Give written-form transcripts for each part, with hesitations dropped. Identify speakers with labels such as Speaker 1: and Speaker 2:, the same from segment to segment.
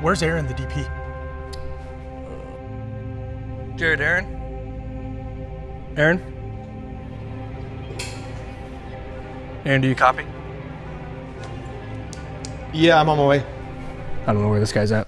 Speaker 1: Where's Aaron, the DP?
Speaker 2: Jared, Aaron?
Speaker 1: Aaron? Aaron, do you copy?
Speaker 3: Yeah, I'm on my way.
Speaker 1: I don't know where this guy's at.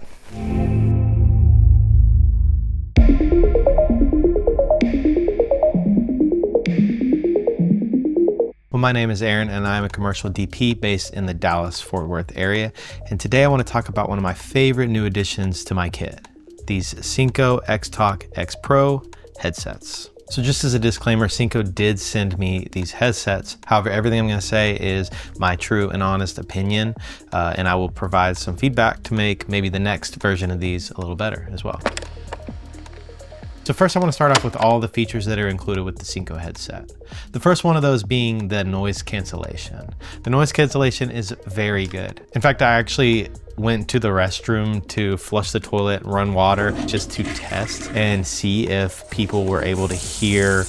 Speaker 3: Well, my name is Aaron and I'm a commercial DP based in the Dallas-Fort Worth area. And today I want to talk about one of my favorite new additions to my kit, these Synco Xtalk Xpro headsets. So just as a disclaimer, Synco did send me these headsets. However, everything I'm going to say is my true and honest opinion, and I will provide some feedback to make maybe the next version of these a little better as well. So first I want to start off with all the features that are included with the Synco headset. The first one of those being the noise cancellation. The noise cancellation is very good. In fact, I actually went to the restroom to flush the toilet, run water, just to test and see if people were able to hear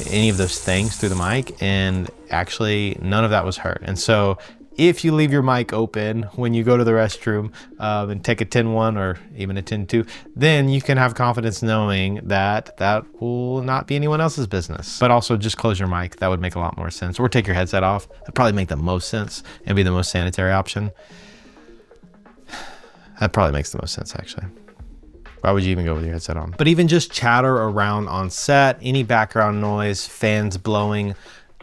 Speaker 3: any of those things through the mic, and actually none of that was heard. And so if you leave your mic open when you go to the restroom and take a 10-1 or even a 10-2, then you can have confidence knowing that that will not be anyone else's business. But also just close your mic. That would make a lot more sense. Or take your headset off. That'd probably make the most sense and be the most sanitary option. That probably makes the most sense, actually. Why would you even go with your headset on? But even just chatter around on set, any background noise, fans blowing,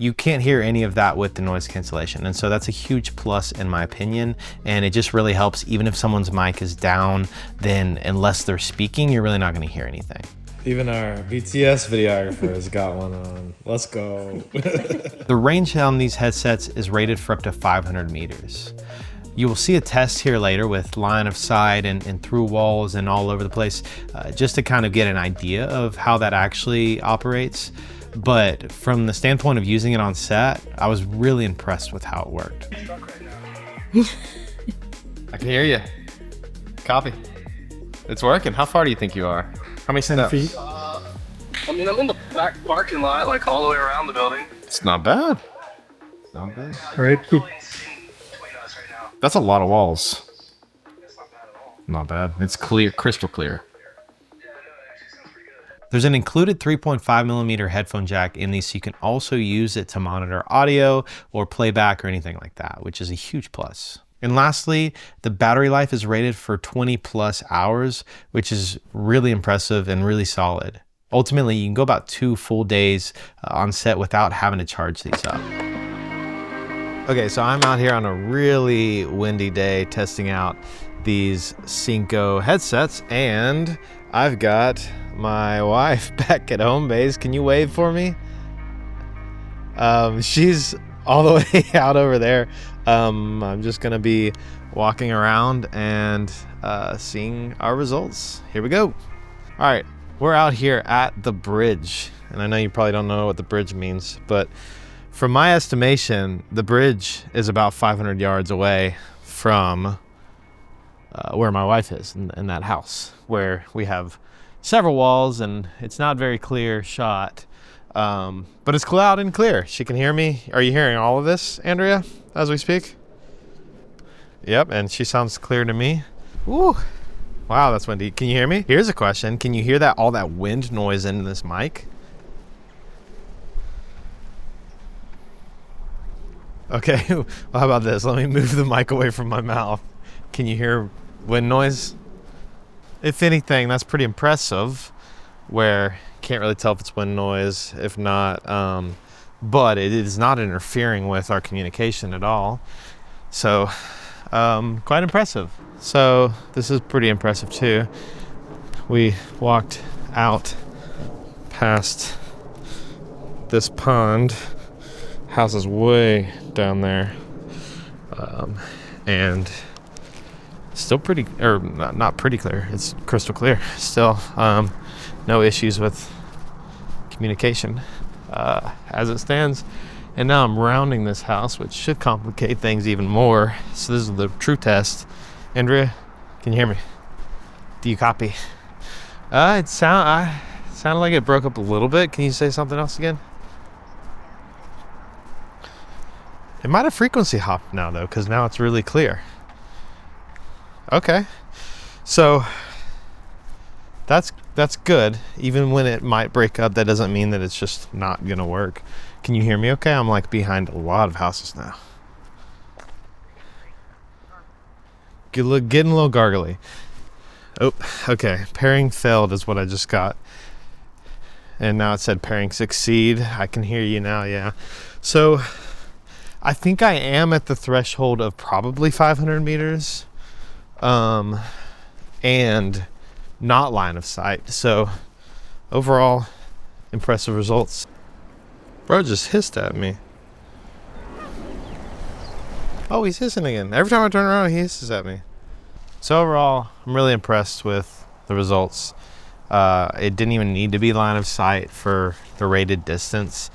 Speaker 3: you can't hear any of that with the noise cancellation. And so that's a huge plus in my opinion. And it just really helps. Even if someone's mic is down, then unless they're speaking, you're really not gonna hear anything.
Speaker 4: Even our BTS videographer has got one on. Let's go.
Speaker 3: The range on these headsets is rated for up to 500 meters. You will see a test here later with line of sight and through walls and all over the place, just to kind of get an idea of how that actually operates. But from the standpoint of using it on set, I was really impressed with how it worked.
Speaker 5: I can hear you. Copy. It's working. How far do you think you are? How many steps?
Speaker 2: I mean, I'm in the back parking lot, like all the way around the building.
Speaker 5: It's not bad. It's not bad.
Speaker 1: All right.
Speaker 5: That's a lot of walls. Not bad. It's clear, crystal clear.
Speaker 3: There's an included 3.5mm headphone jack in these, so you can also use it to monitor audio or playback or anything like that, which is a huge plus. And lastly, the battery life is rated for 20+ hours, which is really impressive and really solid. Ultimately, you can go about 2 full days on set without having to charge these up. Okay, so I'm out here on a really windy day testing out these Synco headsets, and I've got my wife back at home base. Can you wave for me? She's all the way out over there. I'm just gonna be walking around and seeing our results. Here we go. All right, we're out here at the bridge, and I know you probably don't know what the bridge means, but from my estimation, the bridge is about 500 yards away from where my wife is in that house, where we have several walls and it's not very clear shot, but it's loud and clear. She can hear me. Are you hearing all of this, Andrea, as we speak? Yep, and she sounds clear to me. Ooh, wow, that's windy. Can you hear me? Here's a question. Can you hear all that wind noise in this mic? Okay, well, how about this? Let me move the mic away from my mouth. Can you hear wind noise? If anything, that's pretty impressive, where can't really tell if it's wind noise, if not, but it is not interfering with our communication at all. So, quite impressive. So this is pretty impressive too. We walked out past this pond. House is way down there, and still pretty, or not pretty clear, it's crystal clear still. No issues with communication as it stands. And now I'm rounding this house, which should complicate things even more. So this is the true test. Andrea, can you hear me? Do you copy? It sounded like it broke up a little bit. Can you say something else again? It might have frequency hopped now though, because now it's really clear. Okay. So that's good. Even when it might break up, that doesn't mean that it's just not gonna work. Can you hear me okay? I'm like behind a lot of houses now. Getting a little gargly. Oh, okay. Pairing failed is what I just got. And now it said pairing succeed. I can hear you now, yeah. So I think I am at the threshold of probably 500 meters. And not line of sight. So overall, impressive results. Bro just hissed at me. Oh, he's hissing again. Every time I turn around, he hisses at me. So overall, I'm really impressed with the results. It didn't even need to be line of sight for the rated distance.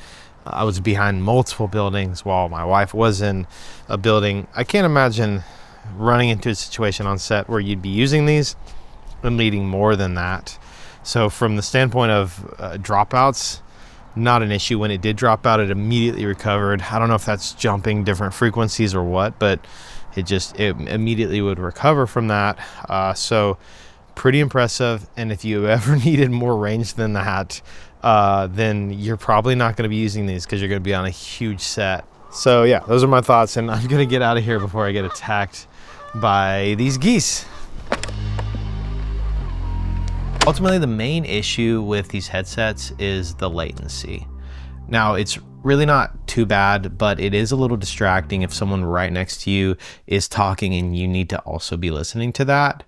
Speaker 3: I was behind multiple buildings while my wife was in a building. I can't imagine running into a situation on set where you'd be using these and needing more than that. So from the standpoint of dropouts, not an issue. When it did drop out, it immediately recovered. I don't know if that's jumping different frequencies or what, but it immediately would recover from that. So pretty impressive. And if you ever needed more range than that, then you're probably not going to be using these because you're going to be on a huge set. So yeah, those are my thoughts, and I'm going to get out of here before I get attacked by these geese. Ultimately, the main issue with these headsets is the latency. Now, it's really not too bad, but it is a little distracting if someone right next to you is talking and you need to also be listening to that.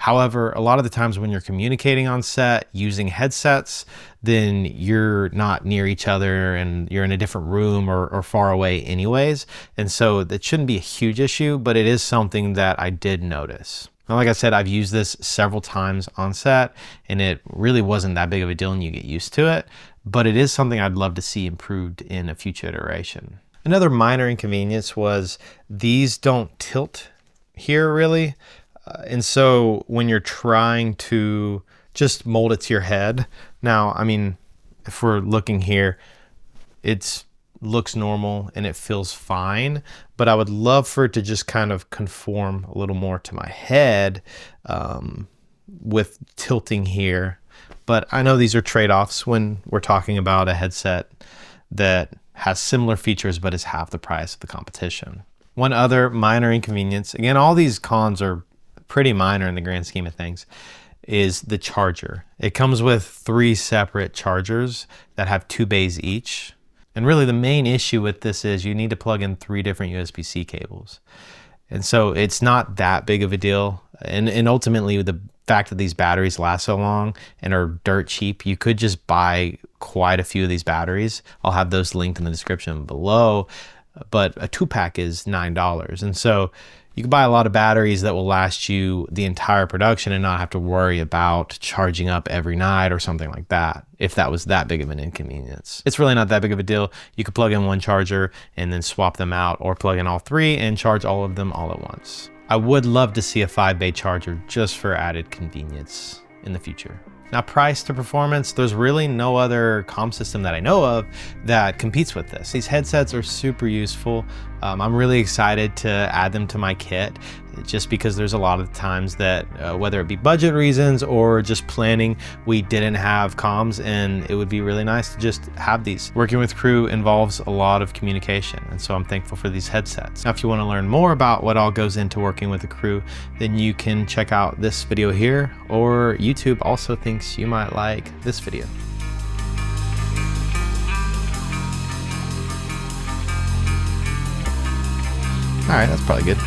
Speaker 3: However, a lot of the times when you're communicating on set using headsets, then you're not near each other and you're in a different room or far away anyways. And so that shouldn't be a huge issue, but it is something that I did notice. Now, like I said, I've used this several times on set and it really wasn't that big of a deal and you get used to it, but it is something I'd love to see improved in a future iteration. Another minor inconvenience was these don't tilt here really. And so when you're trying to just mold it to your head, now, I mean, if we're looking here, it looks normal and it feels fine, but I would love for it to just kind of conform a little more to my head with tilting here. But I know these are trade-offs when we're talking about a headset that has similar features but is half the price of the competition. One other minor inconvenience, again, all these cons are pretty minor in the grand scheme of things, is the charger. It comes with 3 separate chargers that have 2 bays each. And really the main issue with this is you need to plug in 3 different USB-C cables. And so it's not that big of a deal. And ultimately the fact that these batteries last so long and are dirt cheap, you could just buy quite a few of these batteries. I'll have those linked in the description below, but a 2-pack is $9. And so you can buy a lot of batteries that will last you the entire production and not have to worry about charging up every night or something like that, if that was that big of an inconvenience. It's really not that big of a deal. You could plug in 1 charger and then swap them out, or plug in all 3 and charge all of them all at once. I would love to see a 5-bay charger just for added convenience in the future. Now, price to performance, there's really no other comm system that I know of that competes with this. These headsets are super useful. I'm really excited to add them to my kit just because there's a lot of times that whether it be budget reasons or just planning, we didn't have comms, and it would be really nice to just have these. Working with crew involves a lot of communication, and so I'm thankful for these headsets. Now, if you want to learn more about what all goes into working with a crew, then you can check out this video here, or YouTube also thinks you might like this video. All right, that's probably good.